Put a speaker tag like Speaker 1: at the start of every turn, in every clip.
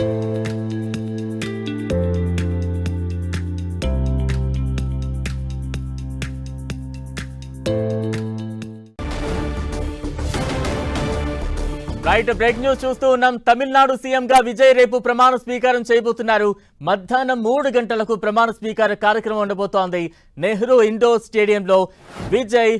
Speaker 1: Right break news చూస్తూ ఉన్నాం. Tamil Nadu CM గా విజయ్ రేపు ప్రమాణ స్వీకారం చేయబోతున్నారు. మధ్యాహ్నం 3 గంటలకు ప్రమాణ స్వీకార కార్యక్రమం ఉండబోతోంది. నెహ్రూ ఇండోర్ స్టేడియంలో విజయ్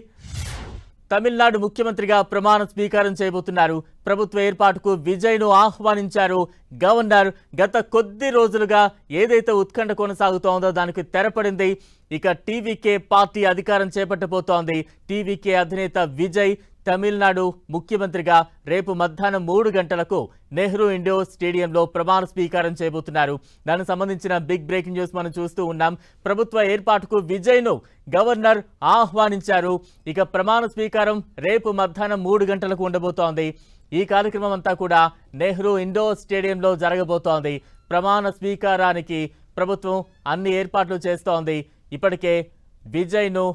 Speaker 1: తమిళనాడు ముఖ్యమంత్రిగా ప్రమాణ స్వీకారం చేయబోతున్నారు. ప్రభుత్వ ఏర్పాటుకు విజయ్ ను ఆహ్వానించారు గవర్నర్. గత కొద్ది రోజులుగా ఏదైతే ఉత్కంఠ కొనసాగుతోందో దానికి తెరపడింది. ఇక టీవీకే పార్టీ అధికారం చేపట్టబోతోంది. టీవీకే అధినేత విజయ్ తమిళనాడు ముఖ్యమంత్రిగా రేపు మధ్యాహ్నం 3 గంటలకు నెహ్రూ ఇండోర్ స్టేడియంలో ప్రమాణ స్వీకారం చేయబోతున్నారు. దానికి సంబంధించిన బిగ్ బ్రేకింగ్ న్యూస్ మనం చూస్తూ ఉన్నాం. ప్రభుత్వ ఏర్పాటుకు విజయ్ ను గవర్నర్ ఆహ్వానించారు. ఇక ప్రమాణ స్వీకారం రేపు మధ్యాహ్నం 3 గంటలకు ఉండబోతోంది. ఈ కార్యక్రమం అంతా కూడా నెహ్రూ ఇండోర్ స్టేడియంలో జరగబోతోంది. ప్రమాణ స్వీకారానికి ప్రభుత్వం అన్ని ఏర్పాట్లు చేస్తోంది. ఇప్పటికే విజయ్ ను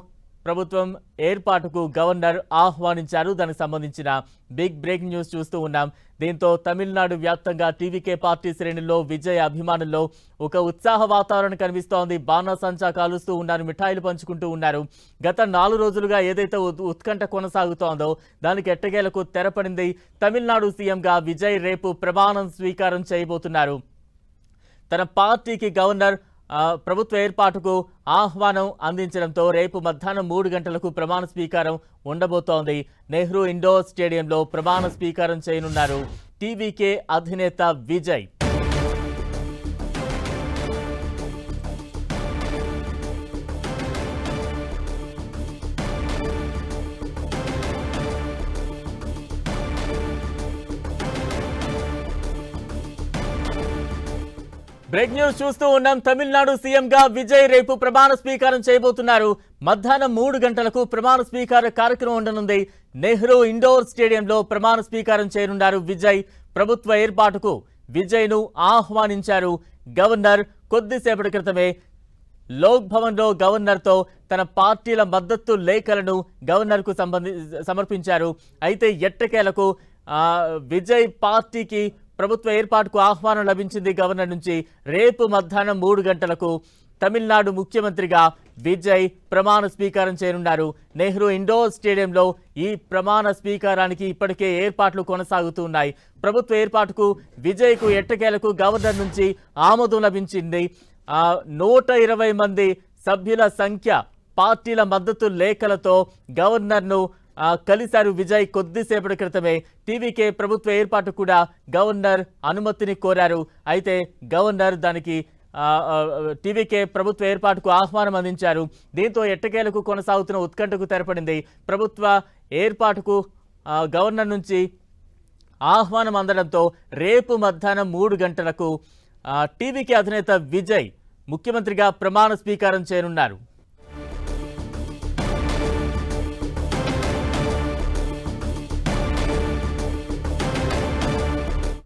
Speaker 1: ప్రభుత్వం ఏర్పాటుకు గవర్నర్ ఆహ్వానించారు. దానికి సంబంధించిన బిగ్ బ్రేకింగ్ న్యూస్ చూస్తూ ఉన్నాం. దీంతో తమిళనాడు వ్యాప్తంగా టీవీకే పార్టీ శ్రేణుల్లో విజయ్ అభిమానుల్లో ఒక ఉత్సాహ వాతావరణం కనిపిస్తోంది. బాణాసంచా కాలుస్తూ ఉన్నారు, మిఠాయిలు పంచుకుంటూ ఉన్నారు. గత 4 రోజులుగా ఏదైతే ఉత్కంఠ కొనసాగుతోందో దానికి ఎట్టకేలకు తెరపడింది. తమిళనాడు సీఎంగా విజయ్ రేపు ప్రమాణం స్వీకారం చేయబోతున్నారు. తన పార్టీకి గవర్నర్ ప్రభుత్వ ఏర్పాటుకు ఆహ్వానం అందించడంతో రేపు మధ్యాహ్నం 3 గంటలకు ప్రమాణ స్వీకారం ఉండబోతోంది. నెహ్రూ ఇండోర్ స్టేడియంలో ప్రమాణ స్వీకారం చేయనున్నారు టీవీకే అధినేత విజయ్. బ్రేక్ న్యూస్ చూస్తూ ఉన్నాం. తమిళనాడు సీఎం గా విజయ్ రేపు ప్రమాణ స్వీకారం చేయబోతున్నారు. మధ్యాహ్నం 3 గంటలకు ప్రమాణ స్వీకార కార్యక్రమం ఉండనుంది. నెహ్రూ ఇండోర్ స్టేడియంలో ప్రమాణ స్వీకారం చేయనున్నారు విజయ్. ప్రభుత్వ ఏర్పాటుకు విజయ్ ను ఆహ్వానించారు గవర్నర్. కొద్దిసేపటి క్రితమే లోక్ భవన్ లో గవర్నర్ తో తన పార్టీల మద్దతు లేఖలను గవర్నర్ కు సమర్పించారు. అయితే ఎట్టకేలకు విజయ్ పార్టీకి ప్రభుత్వ ఏర్పాటుకు ఆహ్వానం లభించింది గవర్నర్ నుంచి. రేపు మధ్యాహ్నం 3 గంటలకు తమిళనాడు ముఖ్యమంత్రిగా విజయ్ ప్రమాణ స్వీకారం చేయనున్నారు. నెహ్రూ ఇండోర్ స్టేడియంలో ఈ ప్రమాణ స్వీకారానికి ఇప్పటికే ఏర్పాట్లు కొనసాగుతున్నాయి. ప్రభుత్వ ఏర్పాటుకు విజయ్కు ఎట్టకేలకు గవర్నర్ నుంచి ఆమోదం లభించింది. 120 మంది సభ్యుల సంఖ్య పార్టీల మద్దతు లేఖలతో గవర్నర్ను కలిశారు విజయ్. కొద్దిసేపటి క్రితమే టీవీకే ప్రభుత్వ ఏర్పాటు కూడా గవర్నర్ అనుమతిని కోరారు. అయితే గవర్నర్ దానికి టీవీకే ప్రభుత్వ ఏర్పాటుకు ఆహ్వానం అందించారు. దీంతో ఎట్టకేలకు కొనసాగుతున్న ఉత్కంఠకు తెరపడింది. ప్రభుత్వ ఏర్పాటుకు గవర్నర్ నుంచి ఆహ్వానం అందడంతో రేపు మధ్యాహ్నం 3 గంటలకు టీవీకే అధినేత విజయ్ ముఖ్యమంత్రిగా ప్రమాణ స్వీకారం చేయనున్నారు.